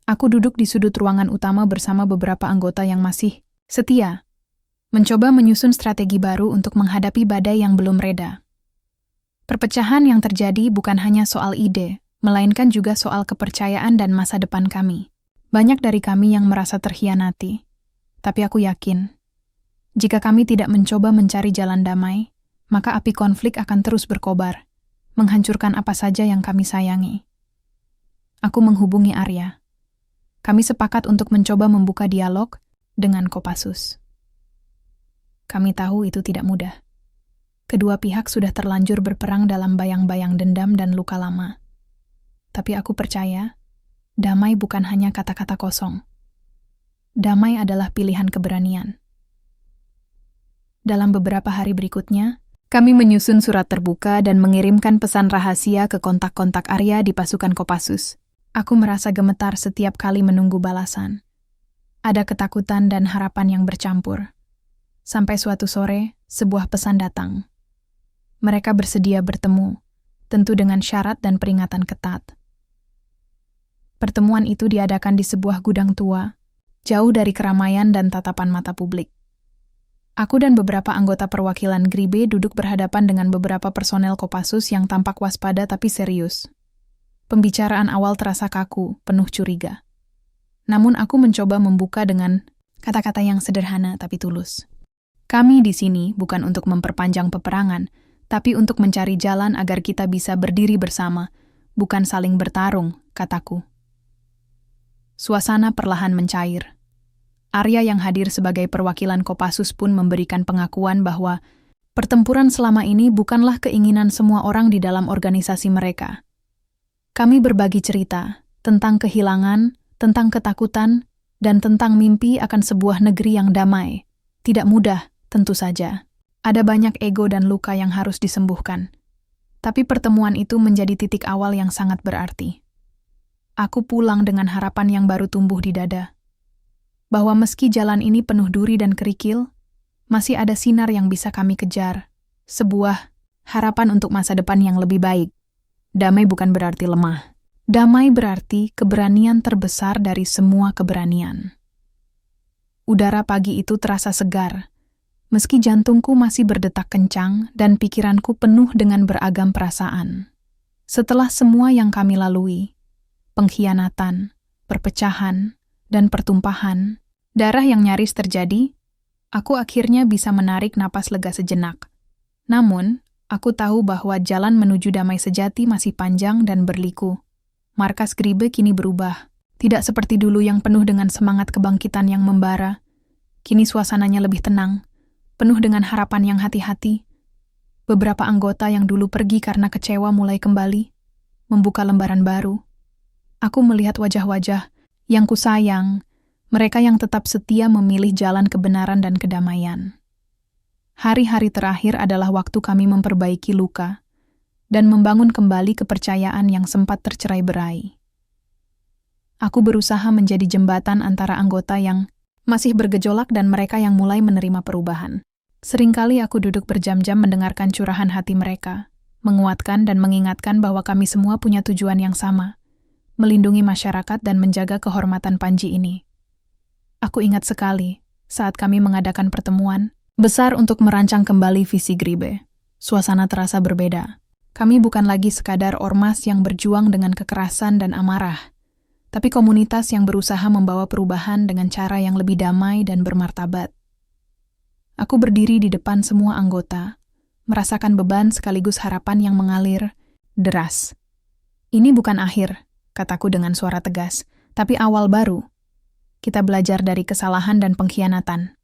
Aku duduk di sudut ruangan utama bersama beberapa anggota yang masih setia, mencoba menyusun strategi baru untuk menghadapi badai yang belum reda. Perpecahan yang terjadi bukan hanya soal ide, melainkan juga soal kepercayaan dan masa depan kami. Banyak dari kami yang merasa terkhianati, tapi aku yakin, jika kami tidak mencoba mencari jalan damai, maka api konflik akan terus berkobar, menghancurkan apa saja yang kami sayangi. Aku menghubungi Arya. Kami sepakat untuk mencoba membuka dialog dengan Kopassus. Kami tahu itu tidak mudah. Kedua pihak sudah terlanjur berperang dalam bayang-bayang dendam dan luka lama. Tapi aku percaya, damai bukan hanya kata-kata kosong. Damai adalah pilihan keberanian. Dalam beberapa hari berikutnya, kami menyusun surat terbuka dan mengirimkan pesan rahasia ke kontak-kontak Arya di pasukan Kopassus. Aku merasa gemetar setiap kali menunggu balasan. Ada ketakutan dan harapan yang bercampur. Sampai suatu sore, sebuah pesan datang. Mereka bersedia bertemu, tentu dengan syarat dan peringatan ketat. Pertemuan itu diadakan di sebuah gudang tua, jauh dari keramaian dan tatapan mata publik. Aku dan beberapa anggota perwakilan Gribe duduk berhadapan dengan beberapa personel Kopassus yang tampak waspada tapi serius. Pembicaraan awal terasa kaku, penuh curiga. Namun aku mencoba membuka dengan kata-kata yang sederhana tapi tulus. Kami di sini bukan untuk memperpanjang peperangan, tapi untuk mencari jalan agar kita bisa berdiri bersama, bukan saling bertarung, kataku. Suasana perlahan mencair. Arya yang hadir sebagai perwakilan Kopassus pun memberikan pengakuan bahwa pertempuran selama ini bukanlah keinginan semua orang di dalam organisasi mereka. Kami berbagi cerita tentang kehilangan, tentang ketakutan, dan tentang mimpi akan sebuah negeri yang damai. Tidak mudah, tentu saja. Ada banyak ego dan luka yang harus disembuhkan. Tapi pertemuan itu menjadi titik awal yang sangat berarti. Aku pulang dengan harapan yang baru tumbuh di dada. Bahwa meski jalan ini penuh duri dan kerikil, masih ada sinar yang bisa kami kejar. Sebuah harapan untuk masa depan yang lebih baik. Damai bukan berarti lemah. Damai berarti keberanian terbesar dari semua keberanian. Udara pagi itu terasa segar, meski jantungku masih berdetak kencang dan pikiranku penuh dengan beragam perasaan. Setelah semua yang kami lalui, pengkhianatan, perpecahan, dan pertumpahan, darah yang nyaris terjadi, aku akhirnya bisa menarik napas lega sejenak. Namun, aku tahu bahwa jalan menuju damai sejati masih panjang dan berliku. Markas Gribe kini berubah. Tidak seperti dulu yang penuh dengan semangat kebangkitan yang membara. Kini suasananya lebih tenang, penuh dengan harapan yang hati-hati. Beberapa anggota yang dulu pergi karena kecewa mulai kembali, membuka lembaran baru. Aku melihat wajah-wajah yang kusayang, mereka yang tetap setia memilih jalan kebenaran dan kedamaian. Hari-hari terakhir adalah waktu kami memperbaiki luka dan membangun kembali kepercayaan yang sempat tercerai-berai. Aku berusaha menjadi jembatan antara anggota yang masih bergejolak dan mereka yang mulai menerima perubahan. Seringkali aku duduk berjam-jam mendengarkan curahan hati mereka, menguatkan dan mengingatkan bahwa kami semua punya tujuan yang sama, melindungi masyarakat dan menjaga kehormatan Panji ini. Aku ingat sekali saat kami mengadakan pertemuan besar untuk merancang kembali visi Gribe. Suasana terasa berbeda. Kami bukan lagi sekadar ormas yang berjuang dengan kekerasan dan amarah, tapi komunitas yang berusaha membawa perubahan dengan cara yang lebih damai dan bermartabat. Aku berdiri di depan semua anggota, merasakan beban sekaligus harapan yang mengalir deras. Ini bukan akhir, kataku dengan suara tegas, tapi awal baru. Kita belajar dari kesalahan dan pengkhianatan.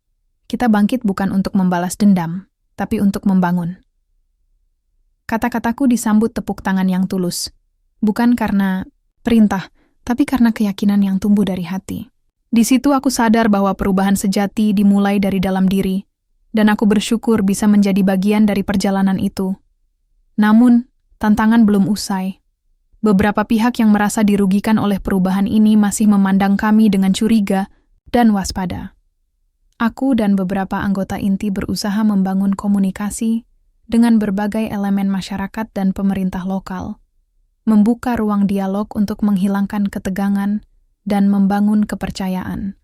Kita bangkit bukan untuk membalas dendam, tapi untuk membangun. Kata-kataku disambut tepuk tangan yang tulus, bukan karena perintah, tapi karena keyakinan yang tumbuh dari hati. Di situ aku sadar bahwa perubahan sejati dimulai dari dalam diri, dan aku bersyukur bisa menjadi bagian dari perjalanan itu. Namun, tantangan belum usai. Beberapa pihak yang merasa dirugikan oleh perubahan ini masih memandang kami dengan curiga dan waspada. Aku dan beberapa anggota inti berusaha membangun komunikasi dengan berbagai elemen masyarakat dan pemerintah lokal, membuka ruang dialog untuk menghilangkan ketegangan dan membangun kepercayaan.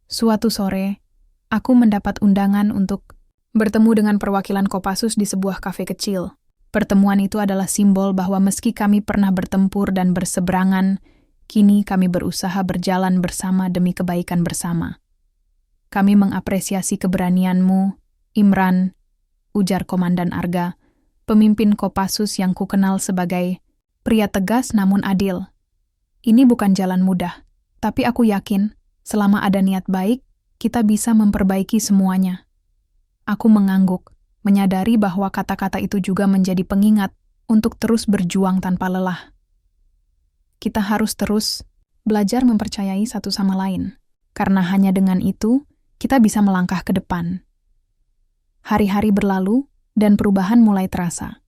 Suatu sore, aku mendapat undangan untuk bertemu dengan perwakilan Kopassus di sebuah kafe kecil. Pertemuan itu adalah simbol bahwa meski kami pernah bertempur dan berseberangan, kini kami berusaha berjalan bersama demi kebaikan bersama. Kami mengapresiasi keberanianmu, Imran, ujar Komandan Arga, pemimpin Kopassus yang kukenal sebagai pria tegas namun adil. Ini bukan jalan mudah, tapi aku yakin, selama ada niat baik, kita bisa memperbaiki semuanya. Aku mengangguk, menyadari bahwa kata-kata itu juga menjadi pengingat untuk terus berjuang tanpa lelah. Kita harus terus belajar mempercayai satu sama lain, karena hanya dengan itu kita bisa melangkah ke depan. Hari-hari berlalu dan perubahan mulai terasa.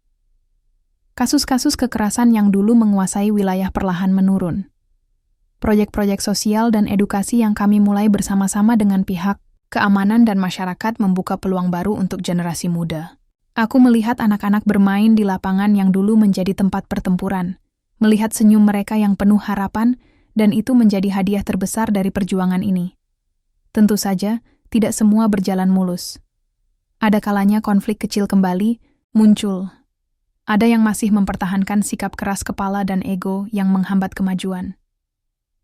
Kasus-kasus kekerasan yang dulu menguasai wilayah perlahan menurun. Proyek-proyek sosial dan edukasi yang kami mulai bersama-sama dengan pihak keamanan dan masyarakat membuka peluang baru untuk generasi muda. Aku melihat anak-anak bermain di lapangan yang dulu menjadi tempat pertempuran, melihat senyum mereka yang penuh harapan, dan itu menjadi hadiah terbesar dari perjuangan ini. Tentu saja, tidak semua berjalan mulus. Ada kalanya konflik kecil kembali muncul. Ada yang masih mempertahankan sikap keras kepala dan ego yang menghambat kemajuan.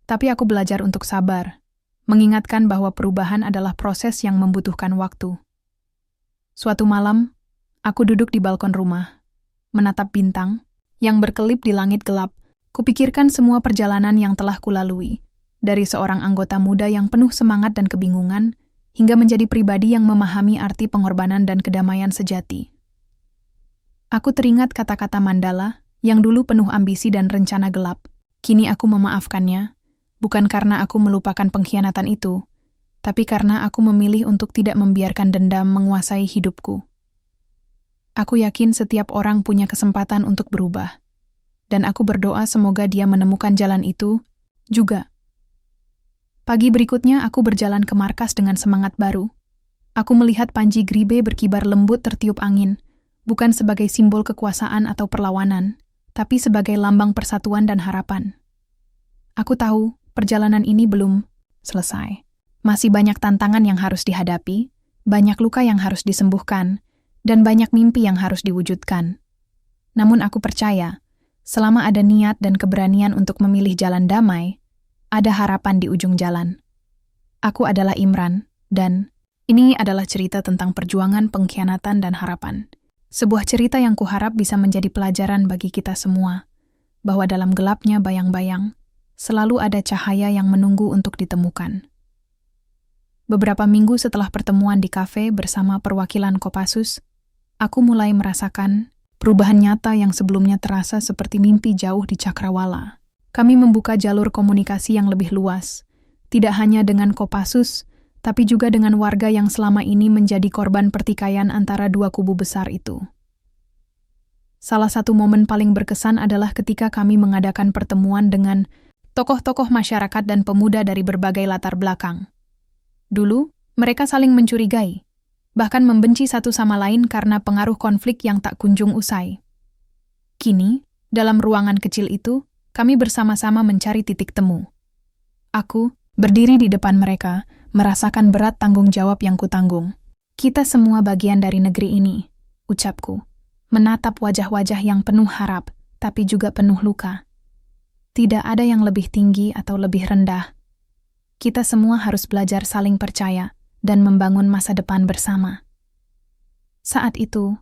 Tapi aku belajar untuk sabar, mengingatkan bahwa perubahan adalah proses yang membutuhkan waktu. Suatu malam, aku duduk di balkon rumah, menatap bintang yang berkelip di langit gelap. Kupikirkan semua perjalanan yang telah kulalui, dari seorang anggota muda yang penuh semangat dan kebingungan, hingga menjadi pribadi yang memahami arti pengorbanan dan kedamaian sejati. Aku teringat kata-kata Mandala yang dulu penuh ambisi dan rencana gelap. Kini aku memaafkannya, bukan karena aku melupakan pengkhianatan itu, tapi karena aku memilih untuk tidak membiarkan dendam menguasai hidupku. Aku yakin setiap orang punya kesempatan untuk berubah, dan aku berdoa semoga dia menemukan jalan itu juga. Pagi berikutnya aku berjalan ke markas dengan semangat baru. Aku melihat Panji Gribe berkibar lembut tertiup angin, bukan sebagai simbol kekuasaan atau perlawanan, tapi sebagai lambang persatuan dan harapan. Aku tahu perjalanan ini belum selesai. Masih banyak tantangan yang harus dihadapi, banyak luka yang harus disembuhkan, dan banyak mimpi yang harus diwujudkan. Namun aku percaya, selama ada niat dan keberanian untuk memilih jalan damai, ada harapan di ujung jalan. Aku adalah Imran, dan ini adalah cerita tentang perjuangan, pengkhianatan, dan harapan. Sebuah cerita yang kuharap bisa menjadi pelajaran bagi kita semua, bahwa dalam gelapnya bayang-bayang, selalu ada cahaya yang menunggu untuk ditemukan. Beberapa minggu setelah pertemuan di kafe bersama perwakilan Kopassus, aku mulai merasakan perubahan nyata yang sebelumnya terasa seperti mimpi jauh di cakrawala. Kami membuka jalur komunikasi yang lebih luas, tidak hanya dengan Kopassus, tapi juga dengan warga yang selama ini menjadi korban pertikaian antara dua kubu besar itu. Salah satu momen paling berkesan adalah ketika kami mengadakan pertemuan dengan tokoh-tokoh masyarakat dan pemuda dari berbagai latar belakang. Dulu, mereka saling mencurigai, bahkan membenci satu sama lain karena pengaruh konflik yang tak kunjung usai. Kini, dalam ruangan kecil itu, kami bersama-sama mencari titik temu. Aku berdiri di depan mereka, merasakan berat tanggung jawab yang kutanggung. Kita semua bagian dari negeri ini, ucapku, menatap wajah-wajah yang penuh harap, tapi juga penuh luka. Tidak ada yang lebih tinggi atau lebih rendah. Kita semua harus belajar saling percaya dan membangun masa depan bersama. Saat itu,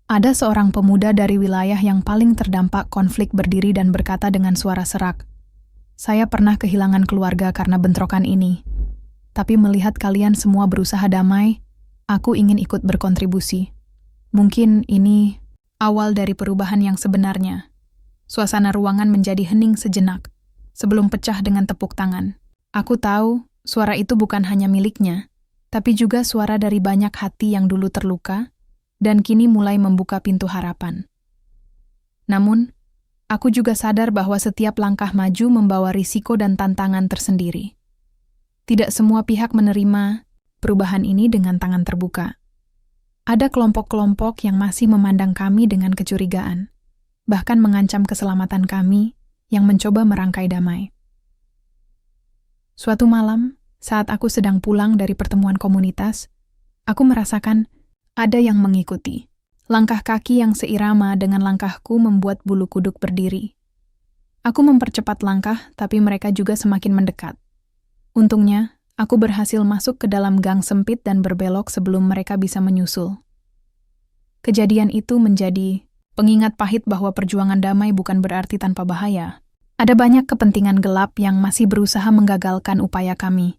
ada seorang pemuda dari wilayah yang paling terdampak konflik berdiri dan berkata dengan suara serak, "Saya pernah kehilangan keluarga karena bentrokan ini. Tapi melihat kalian semua berusaha damai, aku ingin ikut berkontribusi. Mungkin ini awal dari perubahan yang sebenarnya." Suasana ruangan menjadi hening sejenak, sebelum pecah dengan tepuk tangan. Aku tahu suara itu bukan hanya miliknya, tapi juga suara dari banyak hati yang dulu terluka dan kini mulai membuka pintu harapan. Namun, aku juga sadar bahwa setiap langkah maju membawa risiko dan tantangan tersendiri. Tidak semua pihak menerima perubahan ini dengan tangan terbuka. Ada kelompok-kelompok yang masih memandang kami dengan kecurigaan, bahkan mengancam keselamatan kami yang mencoba merangkai damai. Suatu malam, saat aku sedang pulang dari pertemuan komunitas, aku merasakan ada yang mengikuti. Langkah kaki yang seirama dengan langkahku membuat bulu kuduk berdiri. Aku mempercepat langkah, tapi mereka juga semakin mendekat. Untungnya, aku berhasil masuk ke dalam gang sempit dan berbelok sebelum mereka bisa menyusul. Kejadian itu menjadi pengingat pahit bahwa perjuangan damai bukan berarti tanpa bahaya. Ada banyak kepentingan gelap yang masih berusaha menggagalkan upaya kami.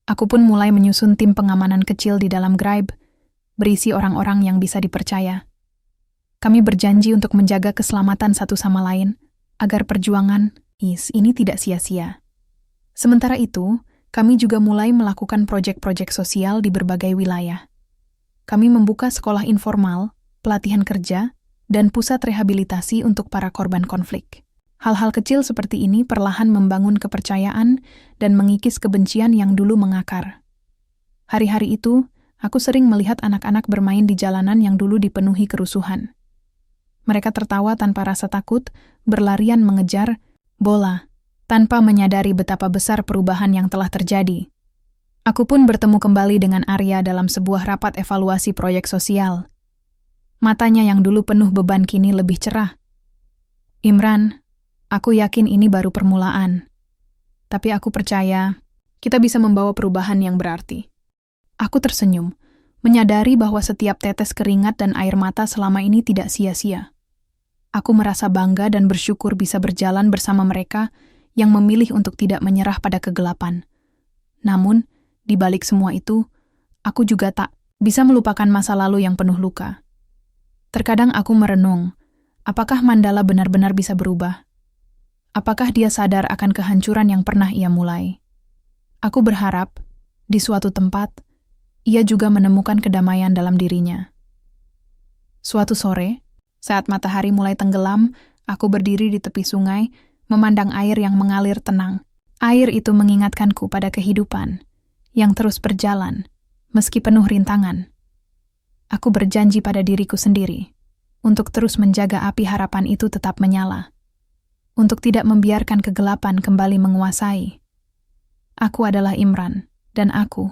Aku pun mulai menyusun tim pengamanan kecil di dalam Gribe, berisi orang-orang yang bisa dipercaya. Kami berjanji untuk menjaga keselamatan satu sama lain, agar perjuangan ini tidak sia-sia. Sementara itu, kami juga mulai melakukan proyek-proyek sosial di berbagai wilayah. Kami membuka sekolah informal, pelatihan kerja, dan pusat rehabilitasi untuk para korban konflik. Hal-hal kecil seperti ini perlahan membangun kepercayaan dan mengikis kebencian yang dulu mengakar. Hari-hari itu, aku sering melihat anak-anak bermain di jalanan yang dulu dipenuhi kerusuhan. Mereka tertawa tanpa rasa takut, berlarian mengejar bola, tanpa menyadari betapa besar perubahan yang telah terjadi. Aku pun bertemu kembali dengan Arya dalam sebuah rapat evaluasi proyek sosial. Matanya yang dulu penuh beban kini lebih cerah. "Imran, aku yakin ini baru permulaan. Tapi aku percaya kita bisa membawa perubahan yang berarti." Aku tersenyum, menyadari bahwa setiap tetes keringat dan air mata selama ini tidak sia-sia. Aku merasa bangga dan bersyukur bisa berjalan bersama mereka yang memilih untuk tidak menyerah pada kegelapan. Namun, di balik semua itu, aku juga tak bisa melupakan masa lalu yang penuh luka. Terkadang aku merenung, apakah Mandala benar-benar bisa berubah? Apakah dia sadar akan kehancuran yang pernah ia mulai? Aku berharap, di suatu tempat, ia juga menemukan kedamaian dalam dirinya. Suatu sore, saat matahari mulai tenggelam, aku berdiri di tepi sungai, memandang air yang mengalir tenang. Air itu mengingatkanku pada kehidupan, yang terus berjalan, meski penuh rintangan. Aku berjanji pada diriku sendiri, untuk terus menjaga api harapan itu tetap menyala. Untuk tidak membiarkan kegelapan kembali menguasai. Aku adalah Imran, dan aku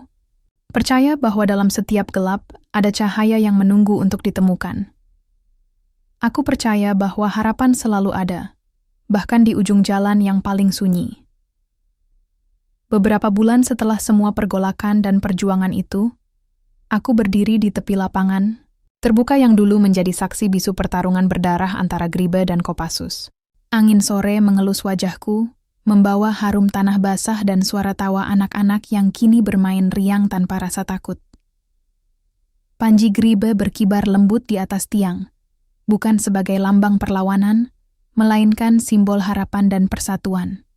percaya bahwa dalam setiap gelap ada cahaya yang menunggu untuk ditemukan. Aku percaya bahwa harapan selalu ada, bahkan di ujung jalan yang paling sunyi. Beberapa bulan setelah semua pergolakan dan perjuangan itu, aku berdiri di tepi lapangan, terbuka yang dulu menjadi saksi bisu pertarungan berdarah antara Gribe dan Kopassus. Angin sore mengelus wajahku, membawa harum tanah basah dan suara tawa anak-anak yang kini bermain riang tanpa rasa takut. Panji Gribe berkibar lembut di atas tiang, bukan sebagai lambang perlawanan, melainkan simbol harapan dan persatuan.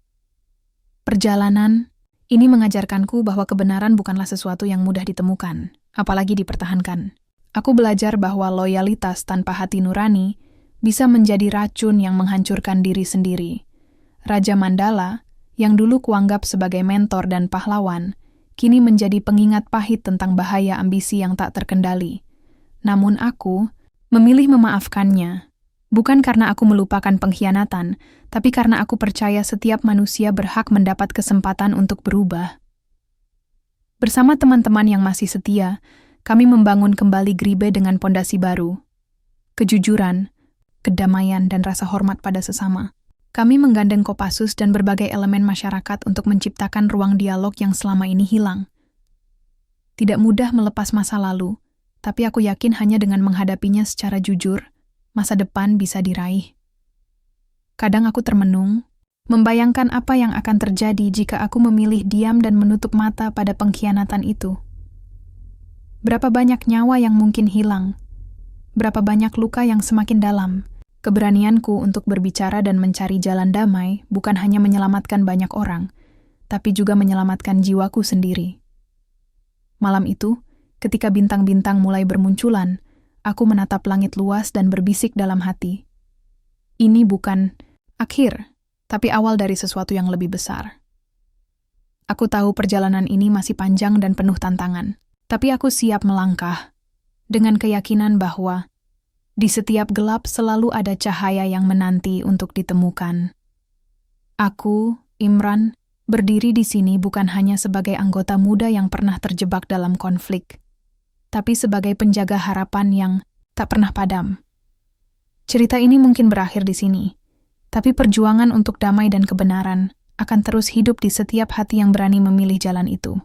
Perjalanan ini mengajarkanku bahwa kebenaran bukanlah sesuatu yang mudah ditemukan, apalagi dipertahankan. Aku belajar bahwa loyalitas tanpa hati nurani bisa menjadi racun yang menghancurkan diri sendiri. Raja Mandala, yang dulu kuanggap sebagai mentor dan pahlawan, kini menjadi pengingat pahit tentang bahaya ambisi yang tak terkendali. Namun aku memilih memaafkannya, bukan karena aku melupakan pengkhianatan, tapi karena aku percaya setiap manusia berhak mendapat kesempatan untuk berubah. Bersama teman-teman yang masih setia, kami membangun kembali Gribe dengan pondasi baru. Kejujuran, kedamaian, dan rasa hormat pada sesama. Kami menggandeng Kopassus dan berbagai elemen masyarakat untuk menciptakan ruang dialog yang selama ini hilang. Tidak mudah melepas masa lalu, tapi aku yakin hanya dengan menghadapinya secara jujur, masa depan bisa diraih. Kadang aku termenung, membayangkan apa yang akan terjadi jika aku memilih diam dan menutup mata pada pengkhianatan itu. Berapa banyak nyawa yang mungkin hilang, berapa banyak luka yang semakin dalam. Keberanianku untuk berbicara dan mencari jalan damai bukan hanya menyelamatkan banyak orang, tapi juga menyelamatkan jiwaku sendiri. Malam itu, ketika bintang-bintang mulai bermunculan, aku menatap langit luas dan berbisik dalam hati. Ini bukan akhir, tapi awal dari sesuatu yang lebih besar. Aku tahu perjalanan ini masih panjang dan penuh tantangan, tapi aku siap melangkah dengan keyakinan bahwa di setiap gelap selalu ada cahaya yang menanti untuk ditemukan. Aku, Imran, berdiri di sini bukan hanya sebagai anggota muda yang pernah terjebak dalam konflik, tapi sebagai penjaga harapan yang tak pernah padam. Cerita ini mungkin berakhir di sini, tapi perjuangan untuk damai dan kebenaran akan terus hidup di setiap hati yang berani memilih jalan itu.